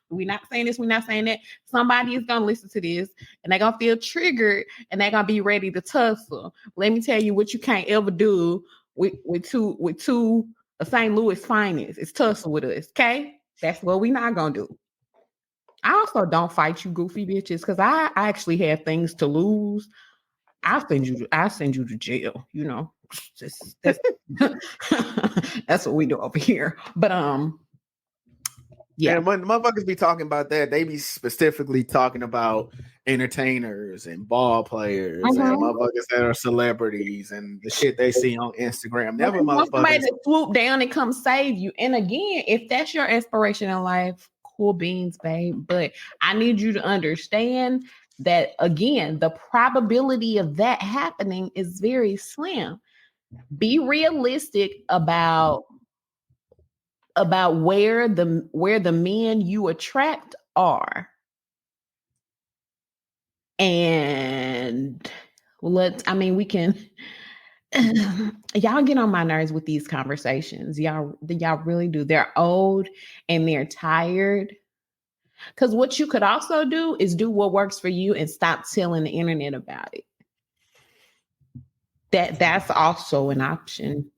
saying this, we're not saying that. Somebody is gonna listen to this and they're gonna feel triggered and they're gonna be ready to tussle. Let me tell you what you can't ever do with two of St. Louis finest. It's tussle with us, okay? That's what we not gonna do. I also don't fight you goofy bitches because I actually have things to lose. I send you to jail, you know. That's what we do over here. But yeah. And when motherfuckers be talking about that, they be specifically talking about entertainers and ball players and motherfuckers that are celebrities and the shit they see on Instagram. Never motherfuckers somebody to swoop down and come save you. And again, if that's your aspiration in life, cool beans, babe. But I need you to understand that, again, the probability of that happening is very slim. Be realistic about where the men you attract are. And we can y'all get on my nerves with these conversations. Y'all really do. They're old and they're tired. Because what you could also do is do what works for you and stop telling the internet about it. That's also an option.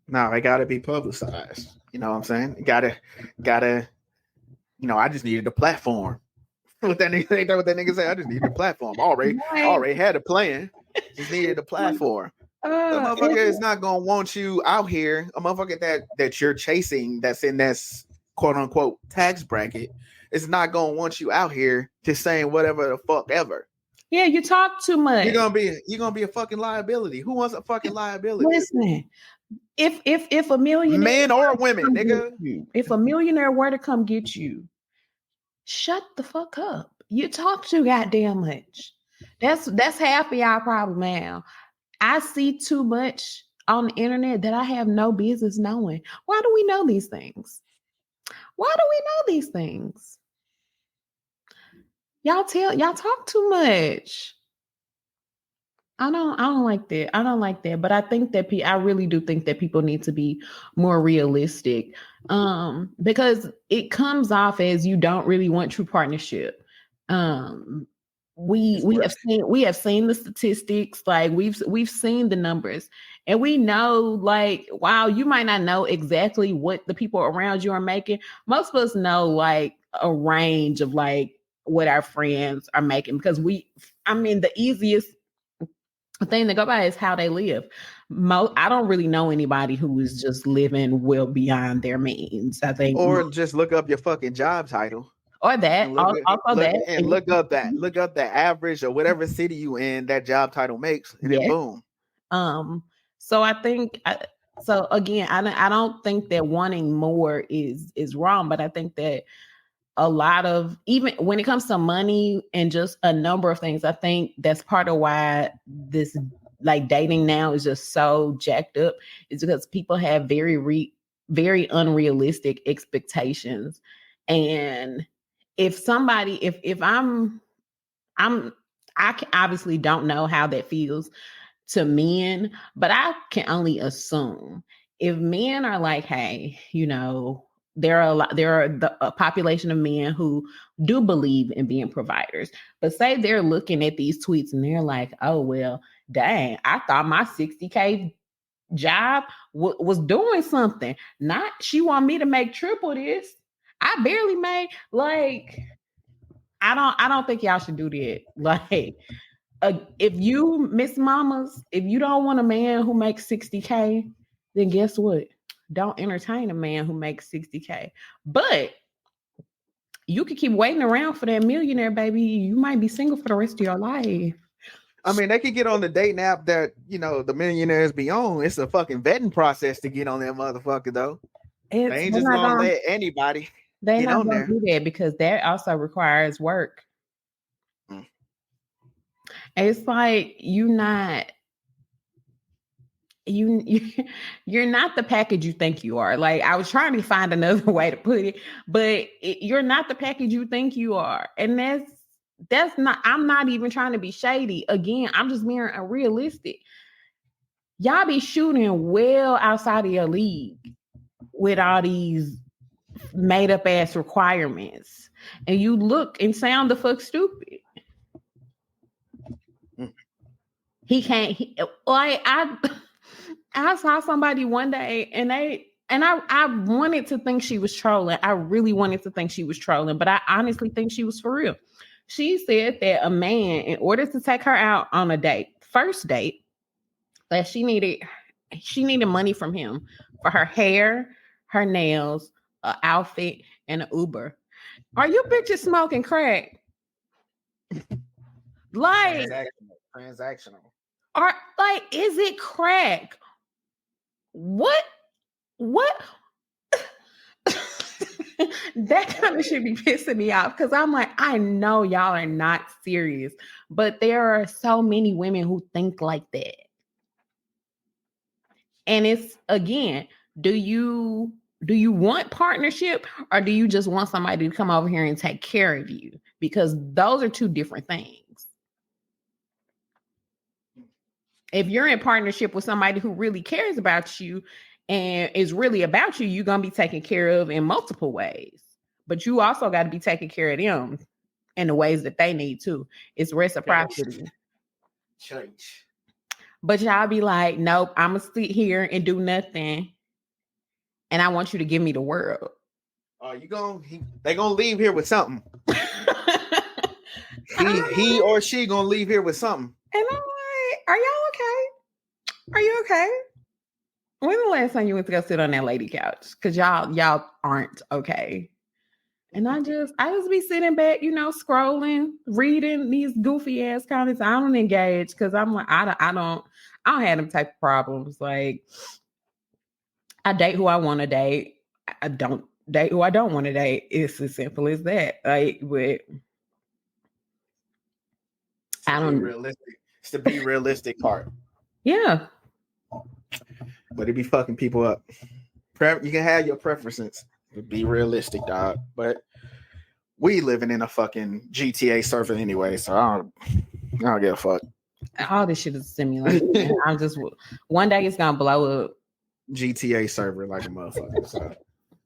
No, it gotta be publicized. You know what I'm saying? Gotta, I just needed a platform. What that nigga say? I just needed a platform. Already had a plan. Just needed a platform. The motherfucker is not gonna want you out here. A motherfucker that you're chasing that's in that quote unquote tax bracket is not gonna want you out here just saying whatever the fuck ever. Yeah, you talk too much. You're gonna be a fucking liability. Who wants a fucking liability? Listen, if a millionaire, men or women, nigga, if a millionaire were to come get you, shut the fuck up. You talk too goddamn much. That's half of y'all problem now. I see too much on the internet that I have no business knowing. Why do we know these things? Why do we know these things? Y'all talk too much. I don't like that. I don't like that. But I think that I really do think that people need to be more realistic. Because it comes off as you don't really want true partnership. We have seen the statistics, like we've seen the numbers, and we know, like, while you might not know exactly what the people around you are making, most of us know like a range of like what our friends are making, because the easiest thing to go by is how they live. I don't really know anybody who is just living well beyond their means. I think, or just look up your fucking job title, or that, and look up that. the average or whatever city you in that job title makes, and then Yes. boom. So I think, so again, I don't think that wanting more is wrong, but I think that a lot of, even when it comes to money and just a number of things, I think that's part of why this, like, dating now is just so jacked up, is because people have very unrealistic expectations. And if somebody, if I obviously don't know how that feels to men, but I can only assume if men are like, hey, there are a population of men who do believe in being providers, but say they're looking at these tweets and they're like, oh, well, dang, I thought my 60K job was doing something. Not, she want me to make triple this. I barely made, like, I don't think y'all should do that. Like, if you, Miss Mamas, if you don't want a man who makes 60K, then guess what? Don't entertain a man who makes 60K. But you could keep waiting around for that millionaire, baby. You might be single for the rest of your life. I mean, they could get on the dating app that, the millionaires be on. It's a fucking vetting process to get on that motherfucker, though. They ain't just gonna let anybody get on there. Do that, because that also requires work. It's like you're not the package you think you are. Like, I was trying to find another way to put it, but you're not the package you think you are. And that's not, I'm not even trying to be shady. Again, I'm just being realistic. Y'all be shooting well outside of your league with all these made up ass requirements, and you look and sound the fuck stupid. He can't. I saw somebody one day, and I wanted to think she was trolling. I really wanted to think she was trolling, but I honestly think she was for real. She said that a man, in order to take her out on a first date, that she needed money from him for her hair, her nails, an outfit, and an Uber. Are you bitches smoking crack? Like, transactional. Is it crack? What? That kind of should be pissing me off, because I'm like, I know y'all are not serious, but there are so many women who think like that. And it's, again, do you want partnership, or do you just want somebody to come over here and take care of you? Because those are two different things. If you're in partnership with somebody who really cares about you and is really about you, you're going to be taken care of in multiple ways. But you also got to be taking care of them in the ways that they need to. It's reciprocity. Church. But y'all be like, nope, I'm going to sit here and do nothing, and I want you to give me the world. Oh, they going to leave here with something. he or she going to leave here with something. And I'm like, are y'all okay? Are you okay? When the last time you went to go sit on that lady couch? Because y'all aren't okay. And I just be sitting back, scrolling, reading these goofy ass comments. I don't engage, because I'm like, I don't have them type of problems. Like, I date who I want to date. I don't date who I don't want to date. It's as simple as that. Like, but I don't. Realistic. It's the be realistic part. Yeah. But it be fucking people up. You can have your preferences. Be realistic, dog. But we living in a fucking GTA server anyway, so I don't give a fuck. All this shit is a simulation. I'm just one day it's gonna blow up. GTA server like a motherfucker. So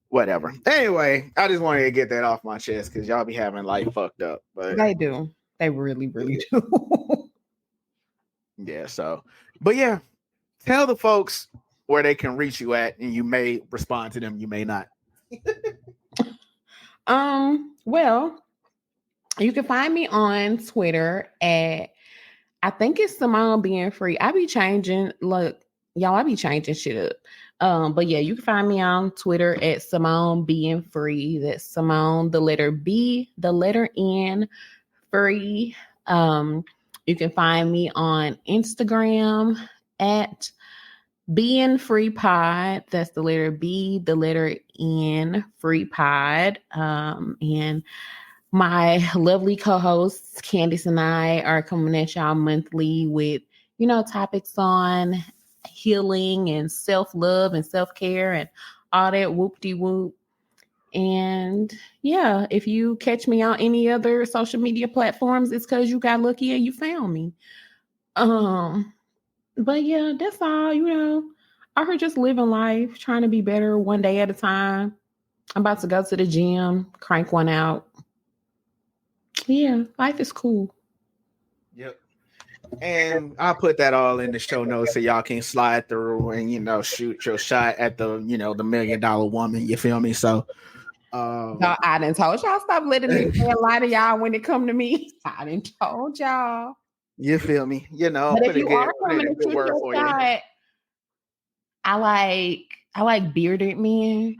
whatever. Anyway, I just wanted to get that off my chest because y'all be having life fucked up. But They do. They really, really do. Yeah. So, but yeah, tell the folks where they can reach you at, and you may respond to them. You may not. Well, you can find me on Twitter at, I think it's Simone Being Free. I be changing, look, y'all, I be changing shit up. But yeah, you can find me on Twitter at Simone Being Free. That's Simone, the letter B, the letter N, free. You can find me on Instagram at Being Free Pod. That's the letter B, the letter N, Free Pod. And my lovely co-hosts, Candice and I, are coming at y'all monthly with, topics on healing and self-love and self-care and all that whoop-de-whoop. And yeah, if you catch me on any other social media platforms, it's because you got lucky and you found me. But yeah, that's all, I heard just living life, trying to be better one day at a time. I'm about to go to the gym, crank one out. Yeah, life is cool. Yep. And I'll put that all in the show notes so y'all can slide through and shoot your shot at the the $1 million woman. You feel me? So I done told y'all stop letting me lie to y'all when it come to me. I done told y'all. You feel me? But if you are coming to shoot your shot, I like bearded men.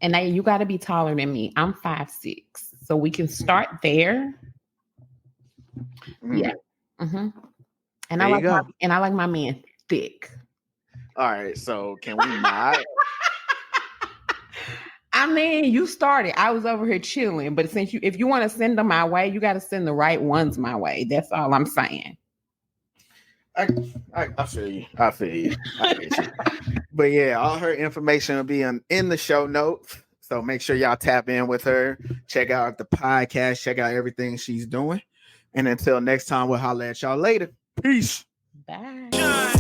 And you got to be taller than me. I'm 5'6", so we can start there. Yeah. Mm-hmm. And I like my man thick. All right. So can we not? I mean, you started. I was over here chilling, but if you want to send them my way, you got to send the right ones my way. That's all I'm saying. I feel you. I get you. But yeah, all her information will be in the show notes. So make sure y'all tap in with her. Check out the podcast. Check out everything she's doing. And until next time, we'll holler at y'all later. Peace. Bye.